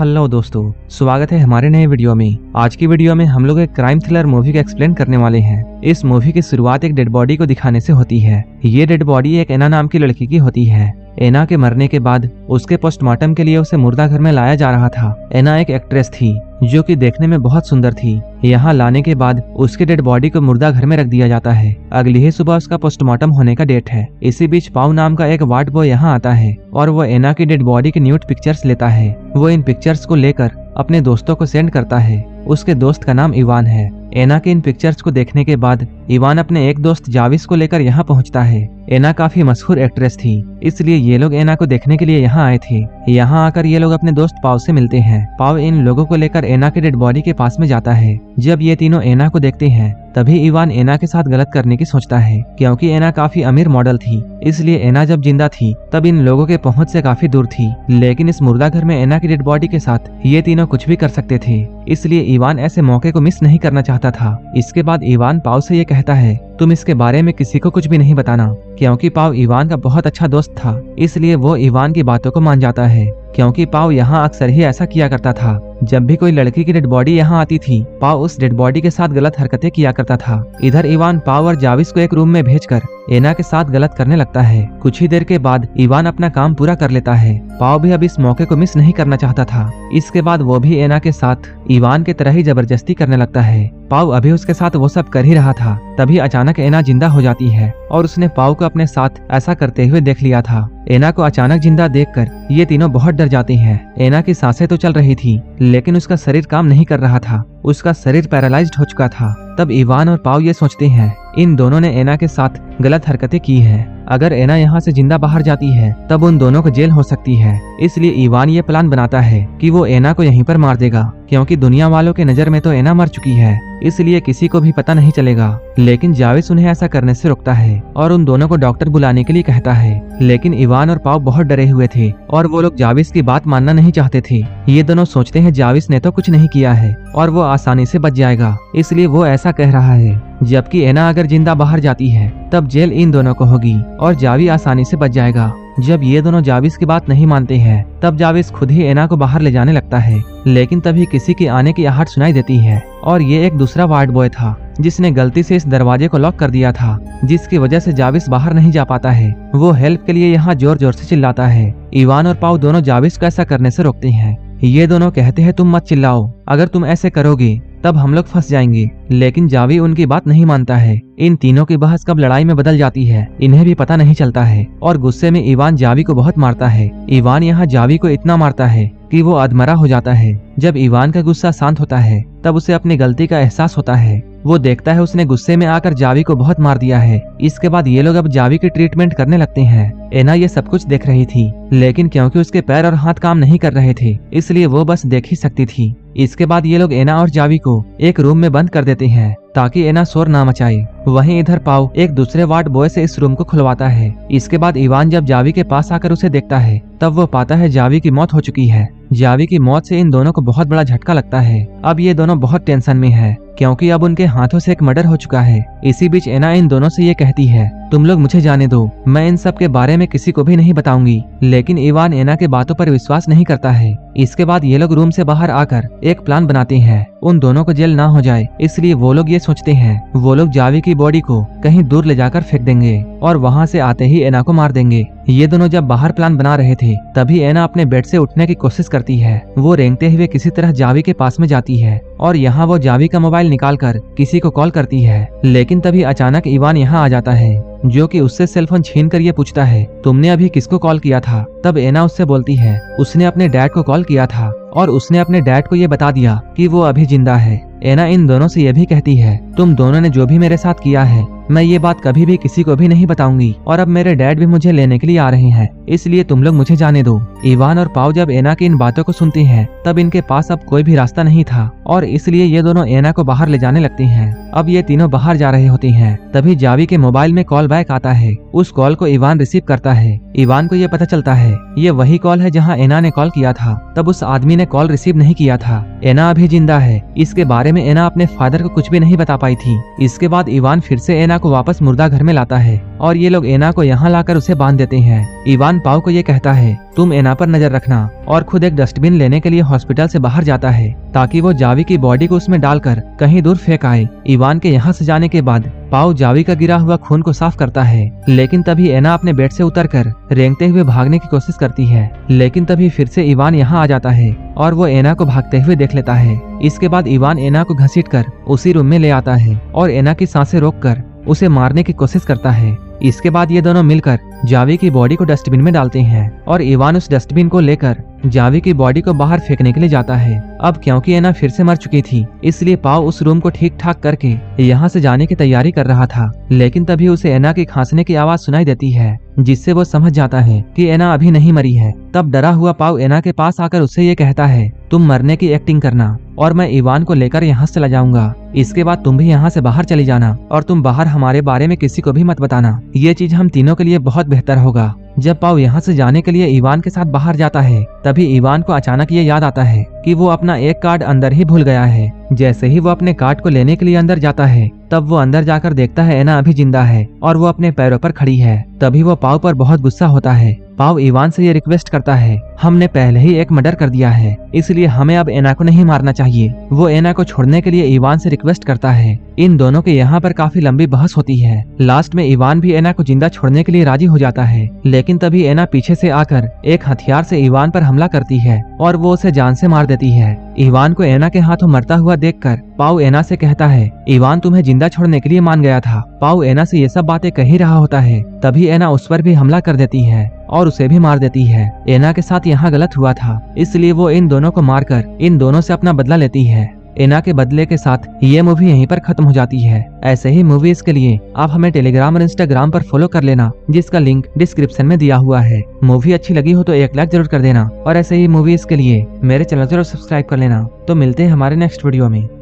Hello दोस्तों, स्वागत है हमारे नए वीडियो में। आज की वीडियो में हम लोग एक क्राइम थ्रिलर मूवी को एक्सप्लेन करने वाले हैं। इस मूवी की शुरुआत एक डेड बॉडी को दिखाने से होती है। ये डेड बॉडी एक एना नाम की लड़की की होती है। एना के मरने के बाद उसके पोस्टमार्टम के लिए उसे मुर्दा घर में लाया जा रहा था। एना एक एक्ट्रेस थी जो कि देखने में बहुत सुंदर थी। यहाँ लाने के बाद उसके डेड बॉडी को मुर्दा घर में रख दिया जाता है। अगली ही सुबह उसका पोस्टमार्टम होने का डेट है। इसी बीच पाउ नाम का एक वार्ड बॉय यहाँ आता है और वो एना की डेड बॉडी की न्यूड पिक्चर्स लेता है। वो इन पिक्चर्स को लेकर अपने दोस्तों को सेंड करता है। उसके दोस्त का नाम इवान है। एना के इन पिक्चर्स को देखने के बाद इवान अपने एक दोस्त जाविस को लेकर यहाँ पहुँचता है। एना काफी मशहूर एक्ट्रेस थी, इसलिए ये लोग एना को देखने के लिए यहाँ आए थे। यहाँ आकर ये लोग अपने दोस्त पाव से मिलते हैं। पाव इन लोगों को लेकर एना के डेड बॉडी के पास में जाता है। जब ये तीनों एना को देखते हैं तभी इवान एना के साथ गलत करने की सोचता है, क्योंकि एना काफी अमीर मॉडल थी। इसलिए एना जब जिंदा थी तब इन लोगों के पहुंच से काफी दूर थी। लेकिन इस मुर्दा घर में एना की डेड बॉडी के साथ ये तीनों कुछ भी कर सकते थे, इसलिए इवान ऐसे मौके को मिस नहीं करना चाहता था। इसके बाद इवान पाव से ये कहता है, तुम इसके बारे में किसी को कुछ भी नहीं बताना, क्योंकि पाव इवान का बहुत अच्छा दोस्त था। इसलिए वो इवान की बातों को मान जाता है, क्योंकि पाव यहाँ अक्सर ही ऐसा किया करता था। जब भी कोई लड़की की डेड बॉडी यहाँ आती थी, पाव उस डेड बॉडी के साथ गलत हरकतें किया करता था। इधर इवान पाव और जाविस को एक रूम में भेजकर एना के साथ गलत करने लगता है। कुछ ही देर के बाद इवान अपना काम पूरा कर लेता है। पाव भी अब इस मौके को मिस नहीं करना चाहता था। इसके बाद वो भी एना के साथ इवान की तरह ही जबरदस्ती करने लगता है। पाव अभी उसके साथ वो सब कर ही रहा था, तभी अचानक एना जिंदा हो जाती है और उसने पाव को अपने साथ ऐसा करते हुए देख लिया था। एना को अचानक जिंदा देखकर ये तीनों बहुत डर जाते हैं। एना की सांसें तो चल रही थी, लेकिन उसका शरीर काम नहीं कर रहा था। उसका शरीर पैरालाइज्ड हो चुका था। तब इवान और पाव ये सोचते हैं, इन दोनों ने एना के साथ गलत हरकतें की हैं। अगर एना यहाँ से जिंदा बाहर जाती है तब उन दोनों को जेल हो सकती है। इसलिए इवान ये प्लान बनाता है कि वो एना को यहीं पर मार देगा, क्योंकि दुनिया वालों के नजर में तो एना मर चुकी है, इसलिए किसी को भी पता नहीं चलेगा। लेकिन जाविस उन्हें ऐसा करने से रोकता है और उन दोनों को डॉक्टर बुलाने के लिए कहता है। लेकिन इवान और पाव बहुत डरे हुए थे और वो लोग जाविस की बात मानना नहीं चाहते थे। ये दोनों सोचते हैं जाविस ने तो कुछ नहीं किया है और वो आसानी से बच जाएगा, इसलिए वो ऐसा कह रहा है। जबकि एना अगर जिंदा बाहर जाती है तब जेल इन दोनों को होगी और जावी आसानी से बच जाएगा। जब ये दोनों जाविस की बात नहीं मानते हैं तब जाविस खुद ही एना को बाहर ले जाने लगता है। लेकिन तभी किसी की आने की आहट सुनाई देती है और ये एक दूसरा वार्ड बॉय था जिसने गलती से इस दरवाजे को लॉक कर दिया था, जिसकी वजह से जाविस बाहर नहीं जा पाता है। वो हेल्प के लिए यहाँ जोर जोर से चिल्लाता है। इवान और पाव दोनों जाविस को ऐसा करने से रोकते हैं। ये दोनों कहते हैं, तुम मत चिल्लाओ, अगर तुम ऐसे करोगे तब हम लोग फंस जाएंगे। लेकिन जावी उनकी बात नहीं मानता है। इन तीनों की बहस कब लड़ाई में बदल जाती है इन्हें भी पता नहीं चलता है और गुस्से में इवान जावी को बहुत मारता है। इवान यहाँ जावी को इतना मारता है कि वो अधमरा हो जाता है। जब इवान का गुस्सा शांत होता है तब उसे अपनी गलती का एहसास होता है। वो देखता है उसने गुस्से में आकर जावी को बहुत मार दिया है। इसके बाद ये लोग अब जावी की ट्रीटमेंट करने लगते हैं। एना ये सब कुछ देख रही थी, लेकिन क्योंकि उसके पैर और हाथ काम नहीं कर रहे थे इसलिए वो बस देख ही सकती थी। इसके बाद ये लोग एना और जावी को एक रूम में बंद कर देते हैं ताकि एना शोर ना मचाए। वहीं इधर पाव एक दूसरे वार्ड बॉय से इस रूम को खुलवाता है। इसके बाद इवान जब जावी के पास आकर उसे देखता है तब वो पाता है जावी की मौत हो चुकी है। जावी की मौत से इन दोनों को बहुत बड़ा झटका लगता है। अब ये दोनों बहुत टेंशन में है, क्योंकि अब उनके हाथों से एक मर्डर हो चुका है। इसी बीच एना इन दोनों से ये कहती है, तुम लोग मुझे जाने दो, मैं इन सब के बारे में किसी को भी नहीं बताऊंगी। लेकिन इवान एना के बातों पर विश्वास नहीं करता है। इसके बाद ये लोग रूम से बाहर आकर एक प्लान बनाते हैं उन दोनों को जेल ना हो जाए, इसलिए वो लोग ये सोचते हैं वो लोग जावी की बॉडी को कहीं दूर ले जाकर फेंक देंगे और वहाँ से आते ही एना को मार देंगे। ये दोनों जब बाहर प्लान बना रहे थे तभी एना अपने बेड से उठने की कोशिश करती है। वो रेंगते हुए किसी तरह जावी के पास में जाती है और यहाँ वो जावी का मोबाइल निकालकर किसी को कॉल करती है। लेकिन तभी अचानक इवान यहाँ आ जाता है, जो कि उससे सेलफोन छीन कर ये पूछता है, तुमने अभी किसको कॉल किया था? तब एना उससे बोलती है, उसने अपने डैड को कॉल किया था और उसने अपने डैड को ये बता दिया कि वो अभी जिंदा है। एना इन दोनों से ये भी कहती है, तुम दोनों ने जो भी मेरे साथ किया है मैं ये बात कभी भी किसी को भी नहीं बताऊंगी और अब मेरे डैड भी मुझे लेने के लिए आ रहे हैं, इसलिए तुम लोग मुझे जाने दो। इवान और पाव जब एना की इन बातों को सुनते हैं तब इनके पास अब कोई भी रास्ता नहीं था और इसलिए ये दोनों एना को बाहर ले जाने लगते हैं। अब ये तीनों बाहर जा रहे होते हैं, तभी जावी के मोबाइल में कॉल बैक आता है। उस कॉल को इवान रिसीव करता है। इवान को ये पता चलता है ये वही कॉल है जहाँ एना ने कॉल किया था। तब उस आदमी ने कॉल रिसीव नहीं किया था। एना अभी जिंदा है। इसके बारे में एना अपने फादर को कुछ भी नहीं बता पाई थी। इसके बाद इवान फिर से एना को वापस मुर्दा घर में लाता है और ये लोग एना को यहाँ लाकर उसे बांध देते हैं। इवान पाओ को ये कहता है तुम एना पर नजर रखना और खुद एक डस्टबिन लेने के लिए हॉस्पिटल से बाहर जाता है ताकि वो जावी की बॉडी को उसमें डालकर कहीं दूर फेंक आए। इवान के यहाँ से जाने के बाद पाओ जावी का गिरा हुआ खून को साफ करता है, लेकिन तभी एना अपने बेड से उतरकर रेंगते हुए भागने की कोशिश करती है। लेकिन तभी फिर से इवान यहाँ आ जाता है और वो एना को भागते हुए देख लेता है। इसके बाद इवान एना को घसीटकर उसी रूम में ले आता है और एना की सांसें रोककर उसे मारने की कोशिश करता है। इसके बाद ये दोनों मिलकर जावी की बॉडी को डस्टबिन में डालते हैं और इवान उस डस्टबिन को लेकर जावी की बॉडी को बाहर फेंकने के लिए जाता है। अब क्योंकि एना फिर से मर चुकी थी इसलिए पाओ उस रूम को ठीक ठाक करके यहाँ से जाने की तैयारी कर रहा था, लेकिन तभी उसे एना की खांसने की आवाज सुनाई देती है जिससे वो समझ जाता है कि एना अभी नहीं मरी है। तब डरा हुआ पाओ एना के पास आकर उससे ये कहता है तुम मरने की एक्टिंग करना और मैं इवान को लेकर यहाँ से चला जाऊंगा। इसके बाद तुम भी यहाँ से बाहर चली जाना और तुम बाहर हमारे बारे में किसी को भी मत बताना। ये चीज हम तीनों के लिए बहुत बेहतर होगा। जब पाओ यहाँ से जाने के लिए इवान के साथ बाहर जाता है तभी इवान को अचानक ये याद आता है कि वो अपना एक कार्ड अंदर ही भूल गया है। जैसे ही वो अपने कार्ड को लेने के लिए अंदर जाता है तब वो अंदर जाकर देखता है एना अभी जिंदा है और वो अपने पैरों पर खड़ी है। तभी वो पाओ पर बहुत गुस्सा होता है। पाओ इवान से ये रिक्वेस्ट करता है हमने पहले ही एक मर्डर कर दिया है इसलिए हमें अब एना को नहीं मारना चाहिए। वो एना को छोड़ने के लिए इवान से रिक्वेस्ट करता है। इन दोनों के यहाँ पर काफी लंबी बहस होती है। लास्ट में इवान भी एना को जिंदा छोड़ने के लिए राजी हो जाता है, लेकिन तभी एना पीछे से आकर एक हथियार से इवान पर हमला करती है और वो उसे जान से मार देती है। इवान को एना के हाथों मरता हुआ देखकर पाओ एना से कहता है इवान तुम्हें जिंदा छोड़ने के लिए मान गया था। पाओ एना से ये सब बातें कह ही रहा होता है तभी एना उस पर भी हमला कर देती है और उसे भी मार देती है। एना के साथ यहाँ गलत हुआ था इसलिए वो इन दोनों को मारकर इन दोनों से अपना बदला लेती है। एना के बदले के साथ ये मूवी यहीं पर खत्म हो जाती है। ऐसे ही मूवीज के लिए आप हमें टेलीग्राम और इंस्टाग्राम पर फॉलो कर लेना जिसका लिंक डिस्क्रिप्शन में दिया हुआ है। मूवी अच्छी लगी हो तो एक लाइक जरूर कर देना और ऐसे ही मूवीज के लिए मेरे चैनल जरूर सब्सक्राइब कर लेना। तो मिलते हैं हमारे नेक्स्ट वीडियो में।